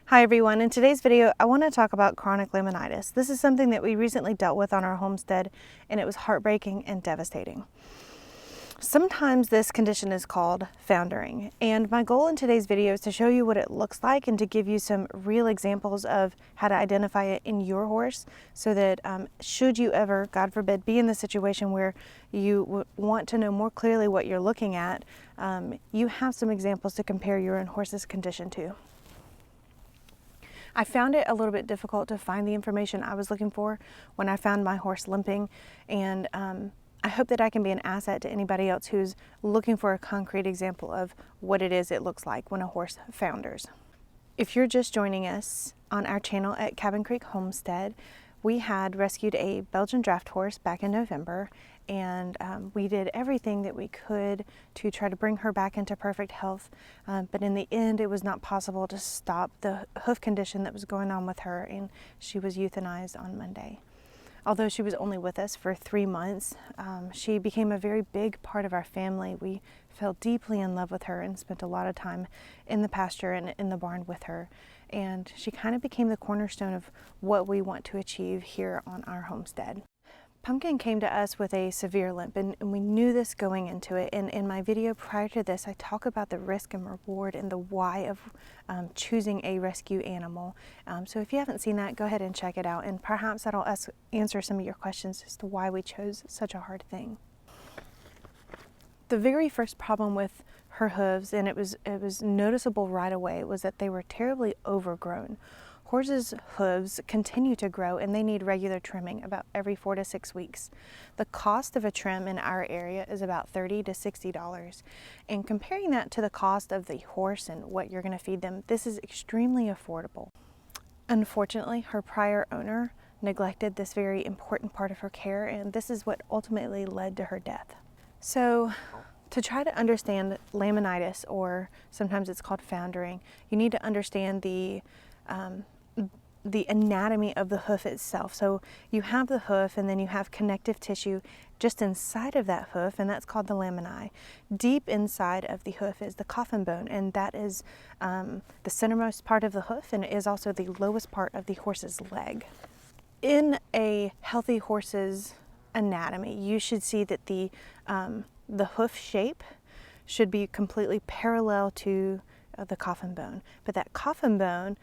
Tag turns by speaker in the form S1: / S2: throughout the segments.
S1: Hi everyone, in today's video I want to talk about chronic laminitis. This is something that we recently dealt with on our homestead and it was heartbreaking and devastating. Sometimes this condition is called foundering, and my goal in today's video is to show you what it looks like and to give you some real examples of how to identify it in your horse so that should you ever, God forbid, be in the situation where you want to know more clearly what you're looking at, you have some examples to compare your own horse's condition to. I found it a little bit difficult to find the information I was looking for when I found my horse limping, and I hope that I can be an asset to anybody else who's looking for a concrete example of what it looks like when a horse founders. If you're just joining us on our channel at Cabin Creek Homestead, we had rescued a Belgian draft horse back in November, and we did everything that we could to try to bring her back into perfect health, but in the end it was not possible to stop the hoof condition that was going on with her, and she was euthanized on Monday. Although she was only with us for 3 months, she became a very big part of our family. We fell deeply in love with her and spent a lot of time in the pasture and in the barn with her, and she kind of became the cornerstone of what we want to achieve here on our homestead. Pumpkin came to us with a severe limp, and we knew this going into it. And in my video prior to this, I talk about the risk and reward and the why of choosing a rescue animal. So if you haven't seen that, go ahead and check it out, and perhaps that'll answer some of your questions as to why we chose such a hard thing. The very first problem with her hooves, and it was noticeable right away, was that they were terribly overgrown. Horses' hooves continue to grow and they need regular trimming about every 4 to 6 weeks. The cost of a trim in our area is about $30 to $60. And comparing that to the cost of the horse and what you're going to feed them, this is extremely affordable. Unfortunately, her prior owner neglected this very important part of her care, and this is what ultimately led to her death. So, to try to understand laminitis, or sometimes it's called foundering, you need to understand the anatomy of the hoof itself. So you have the hoof, and then you have connective tissue just inside of that hoof, and that's called the lamini. Deep inside of the hoof is the coffin bone, and that is the centermost part of the hoof, and it is also the lowest part of the horse's leg. In a healthy horse's anatomy, you should see that the hoof shape should be completely parallel to the coffin bone, but that coffin bone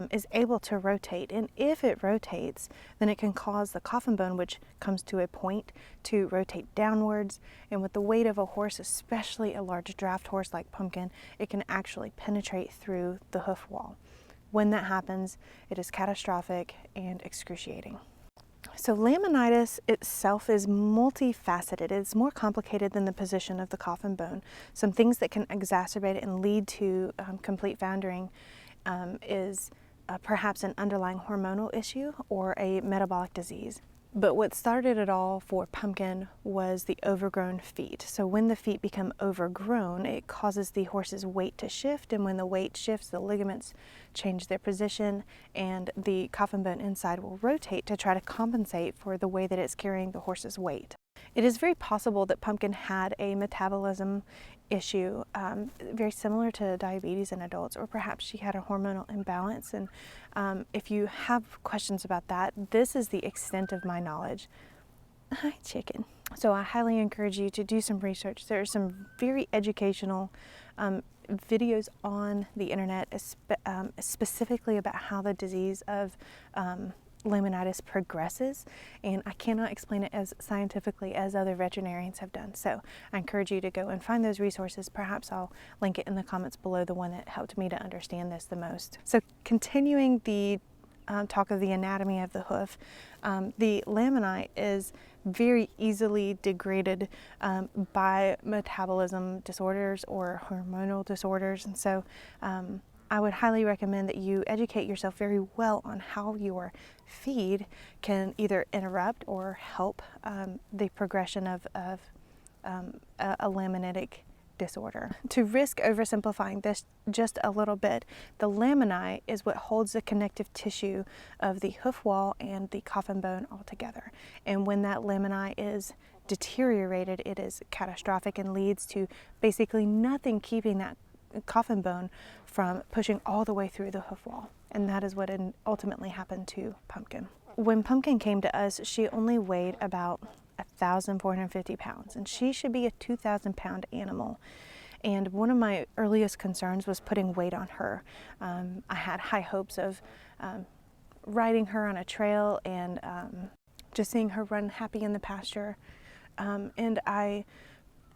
S1: is able to rotate, and if it rotates, then it can cause the coffin bone, which comes to a point, to rotate downwards, and with the weight of a horse, especially a large draft horse like Pumpkin, it can actually penetrate through the hoof wall. When that happens, it is catastrophic and excruciating. So laminitis itself is multifaceted. It's more complicated than the position of the coffin bone. Some things that can exacerbate it and lead to complete foundering is perhaps an underlying hormonal issue or a metabolic disease. But what started it all for Pumpkin was the overgrown feet. So when the feet become overgrown, it causes the horse's weight to shift, and when the weight shifts, the ligaments change their position, and the coffin bone inside will rotate to try to compensate for the way that it's carrying the horse's weight. It is very possible that Pumpkin had a metabolism issue very similar to diabetes in adults, or perhaps she had a hormonal imbalance, and if you have questions about that, this is the extent of my knowledge. Hi, chicken. So I highly encourage you to do some research. There are some very educational videos on the internet, specifically about how the disease of laminitis progresses, and I cannot explain it as scientifically as other veterinarians have done. So I encourage you to go and find those resources. Perhaps I'll link it in the comments below, the one that helped me to understand this the most. So continuing the talk of the anatomy of the hoof, the lamini is very easily degraded by metabolism disorders or hormonal disorders, and so I would highly recommend that you educate yourself very well on how your feed can either interrupt or help the progression of a laminitic disorder. To risk oversimplifying this just a little bit, the lamini is what holds the connective tissue of the hoof wall and the coffin bone all together. And when that lamini is deteriorated, it is catastrophic and leads to basically nothing keeping that coffin bone from pushing all the way through the hoof wall. And that is what ultimately happened to Pumpkin. When Pumpkin came to us, she only weighed about 1,450 pounds, and she should be a 2,000-pound animal. And one of my earliest concerns was putting weight on her. I had high hopes of riding her on a trail and just seeing her run happy in the pasture. And I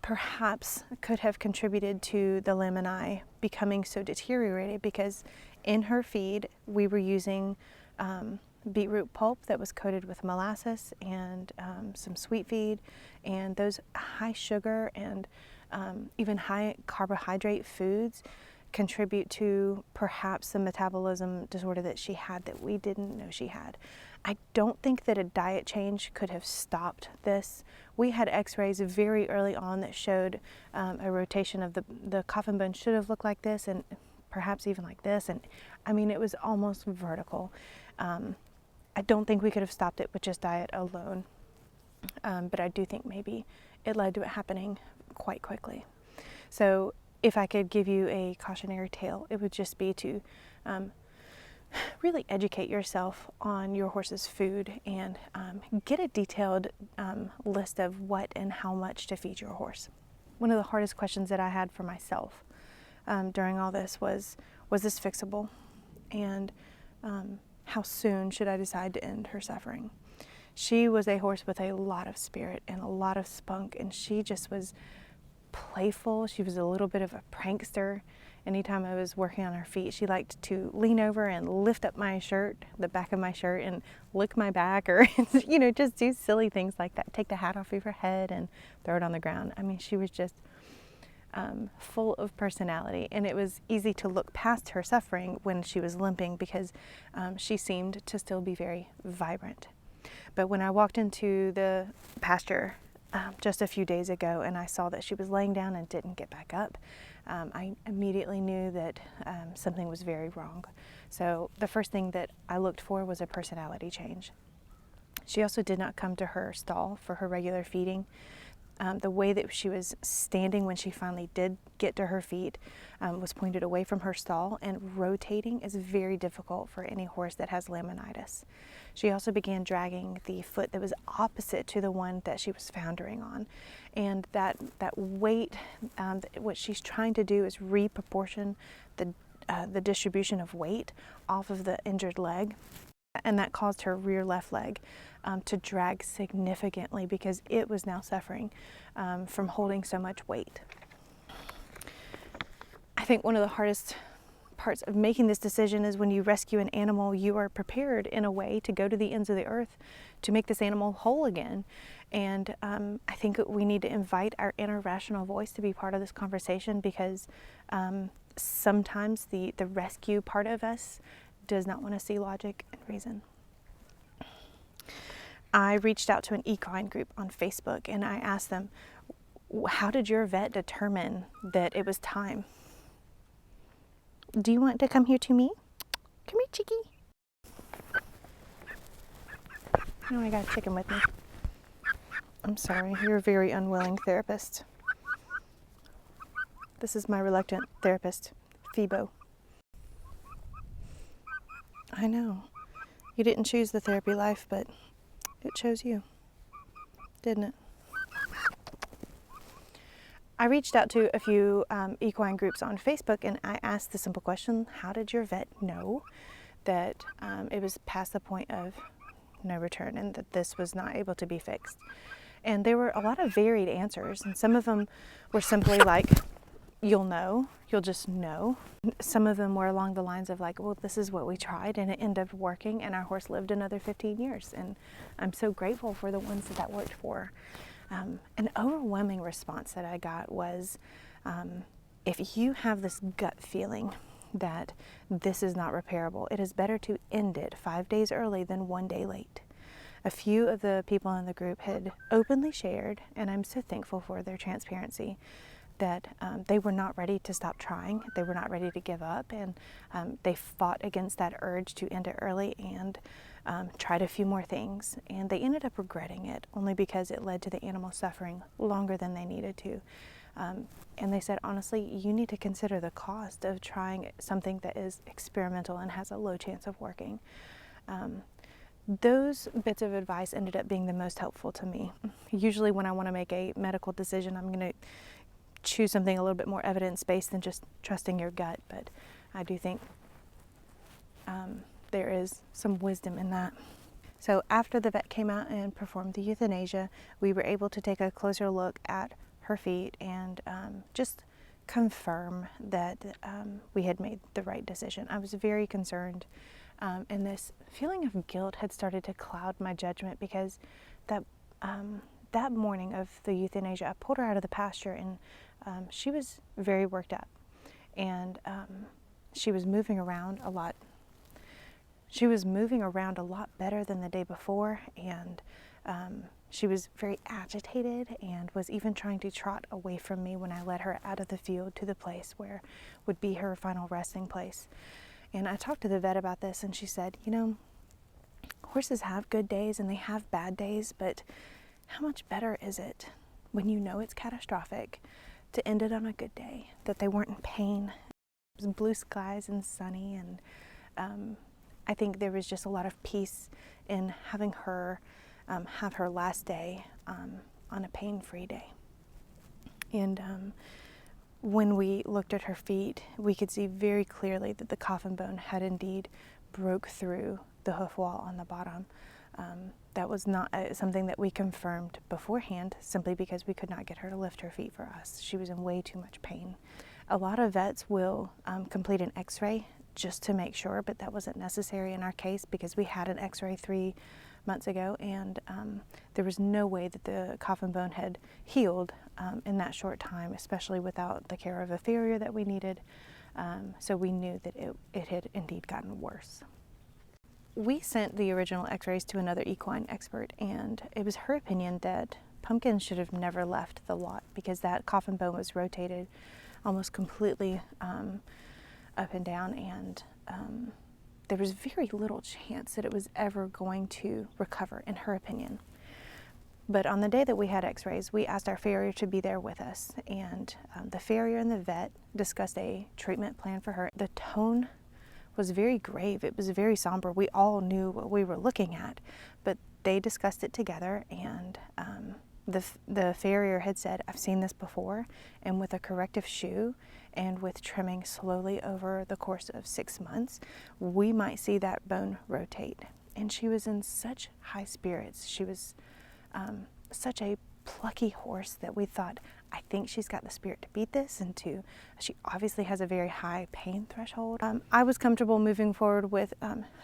S1: perhaps could have contributed to the Lamini becoming so deteriorated because in her feed we were using beetroot pulp that was coated with molasses and some sweet feed, and those high sugar and even high carbohydrate foods contribute to perhaps the metabolism disorder that she had that we didn't know she had. I don't think that a diet change could have stopped this. We had x-rays very early on that showed a rotation of the coffin bone should have looked like this and perhaps even like this. And I mean, it was almost vertical. I don't think we could have stopped it with just diet alone. But I do think maybe it led to it happening quite quickly. So if I could give you a cautionary tale, it would just be to really educate yourself on your horse's food and get a detailed list of what and how much to feed your horse. One of the hardest questions that I had for myself during all this was this fixable? And how soon should I decide to end her suffering? She was a horse with a lot of spirit and a lot of spunk, and she just was playful. She was a little bit of a prankster. Anytime I was working on her feet, she liked to lean over and lift up my shirt, the back of my shirt, and lick my back, or you know, just do silly things like that. Take the hat off of her head and throw it on the ground. I mean, she was just full of personality, and it was easy to look past her suffering when she was limping because she seemed to still be very vibrant. But when I walked into the pasture just a few days ago and I saw that she was laying down and didn't get back up, I immediately knew that something was very wrong. So the first thing that I looked for was a personality change. She also did not come to her stall for her regular feeding. The way that she was standing when she finally did get to her feet was pointed away from her stall, and rotating is very difficult for any horse that has laminitis. She also began dragging the foot that was opposite to the one that she was foundering on, and that weight, what she's trying to do is reproportion the distribution of weight off of the injured leg, and that caused her rear left leg to drag significantly because it was now suffering from holding so much weight. I think one of the hardest parts of making this decision is when you rescue an animal, you are prepared in a way to go to the ends of the earth to make this animal whole again. And I think we need to invite our interrational voice to be part of this conversation because sometimes the rescue part of us does not want to see logic and reason. I reached out to an equine group on Facebook and I asked them, how did your vet determine that it was time? Do you want to come here to me? Come here, chickie. Oh, I got a chicken with me. I'm sorry, you're a very unwilling therapist. This is my reluctant therapist, Phoebo. I know. You didn't choose the therapy life, but it chose you, didn't it? I reached out to a few equine groups on Facebook and I asked the simple question, how did your vet know that it was past the point of no return and that this was not able to be fixed? And there were a lot of varied answers, and some of them were simply like, you'll know, you'll just know. Some of them were along the lines of like, well, this is what we tried and it ended up working and our horse lived another 15 years. And I'm so grateful for the ones that worked for. An overwhelming response that I got was, if you have this gut feeling that this is not repairable, it is better to end it 5 days early than 1 day late. A few of the people in the group had openly shared, and I'm so thankful for their transparency, that they were not ready to stop trying, they were not ready to give up, and they fought against that urge to end it early and tried a few more things, and they ended up regretting it only because it led to the animal suffering longer than they needed to. And they said, honestly, you need to consider the cost of trying something that is experimental and has a low chance of working. Those bits of advice ended up being the most helpful to me. Usually when I want to make a medical decision, I'm going to choose something a little bit more evidence-based than just trusting your gut, but I do think there is some wisdom in that. So after the vet came out and performed the euthanasia, we were able to take a closer look at her feet and just confirm that we had made the right decision. I was very concerned, and this feeling of guilt had started to cloud my judgment because that morning of the euthanasia, I pulled her out of the pasture and she was very worked up, and she was moving around a lot. She was moving around a lot better than the day before, and she was very agitated and was even trying to trot away from me when I led her out of the field to the place where would be her final resting place. And I talked to the vet about this, and she said, you know, horses have good days and they have bad days, but how much better is it when you know it's catastrophic to end it on a good day, that they weren't in pain. It was blue skies and sunny, and I think there was just a lot of peace in having her have her last day on a pain-free day. And when we looked at her feet, we could see very clearly that the coffin bone had indeed broke through the hoof wall on the bottom. That was not something that we confirmed beforehand, simply because we could not get her to lift her feet for us. She was in way too much pain. A lot of vets will complete an x-ray just to make sure, but that wasn't necessary in our case because we had an x-ray 3 months ago, and there was no way that the coffin bone had healed in that short time, especially without the care of a farrier that we needed. So we knew that it had indeed gotten worse. We sent the original x-rays to another equine expert, and it was her opinion that Pumpkin should have never left the lot because that coffin bone was rotated almost completely up and down, and there was very little chance that it was ever going to recover, in her opinion. But on the day that we had x-rays, we asked our farrier to be there with us, and the farrier and the vet discussed a treatment plan for her. The tone was very grave. It was very somber. We all knew what we were looking at, but they discussed it together, and the farrier had said, I've seen this before, and with a corrective shoe and with trimming slowly over the course of 6 months, we might see that bone rotate. And she was in such high spirits. She was such a plucky horse that we thought, I think she's got the spirit to beat this, and she obviously has a very high pain threshold. I was comfortable moving forward with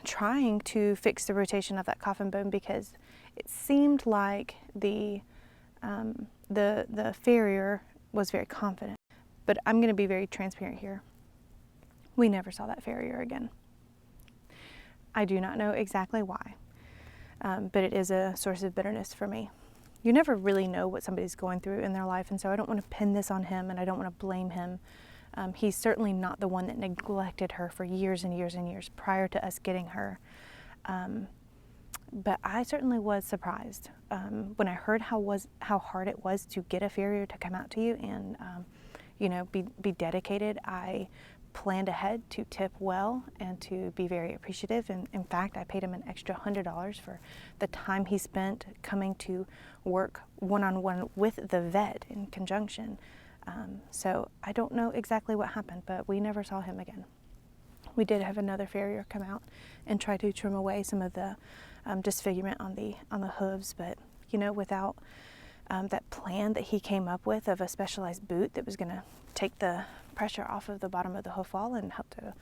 S1: trying to fix the rotation of that coffin bone because it seemed like the farrier was very confident. But I'm going to be very transparent here. We never saw that farrier again. I do not know exactly why, but it is a source of bitterness for me. You never really know what somebody's going through in their life, and so I don't want to pin this on him, and I don't want to blame him. He's certainly not the one that neglected her for years and years and years prior to us getting her. But I certainly was surprised when I heard how hard it was to get a farrier to come out to you and be dedicated. I planned ahead to tip well and to be very appreciative, and in fact I paid him an extra $100 for the time he spent coming to work one-on-one with the vet in conjunction. So I don't know exactly what happened, but we never saw him again. We did have another farrier come out and try to trim away some of the disfigurement on the hooves, but without that plan that he came up with of a specialized boot that was going to take the pressure off of the bottom of the hoof wall and help to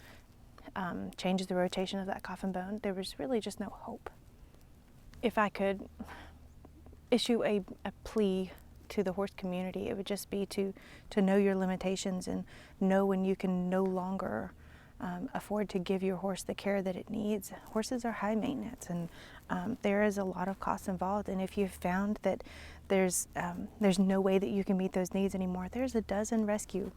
S1: change the rotation of that coffin bone, there was really just no hope. If I could issue a plea to the horse community, it would just be to know your limitations and know when you can no longer afford to give your horse the care that it needs. Horses are high maintenance, and there is a lot of costs involved, and if you've found that there's no way that you can meet those needs anymore, there's a dozen rescue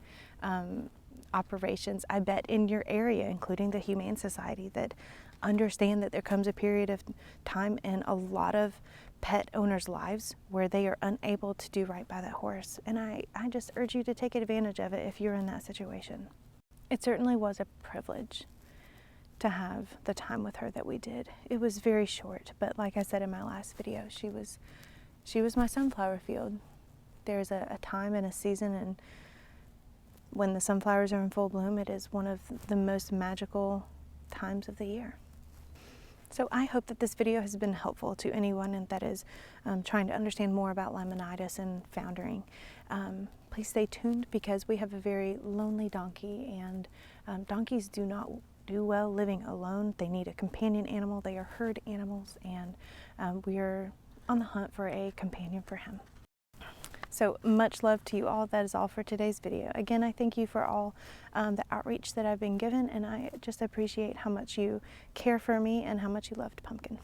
S1: operations, I bet, in your area, including the Humane Society, that understand that there comes a period of time in a lot of pet owners' lives where they are unable to do right by that horse. And I just urge you to take advantage of it if you're in that situation. It certainly was a privilege to have the time with her that we did. It was very short, but like I said in my last video, she was my sunflower field. There's a time and a season, and when the sunflowers are in full bloom, it is one of the most magical times of the year. So I hope that this video has been helpful to anyone that is trying to understand more about laminitis and foundering. Please stay tuned, because we have a very lonely donkey, and donkeys do not do well living alone. They need a companion animal. They are herd animals, and we are on the hunt for a companion for him. So much love to you all. That is all for today's video. Again, I thank you for all the outreach that I've been given, and I just appreciate how much you care for me and how much you loved Pumpkin.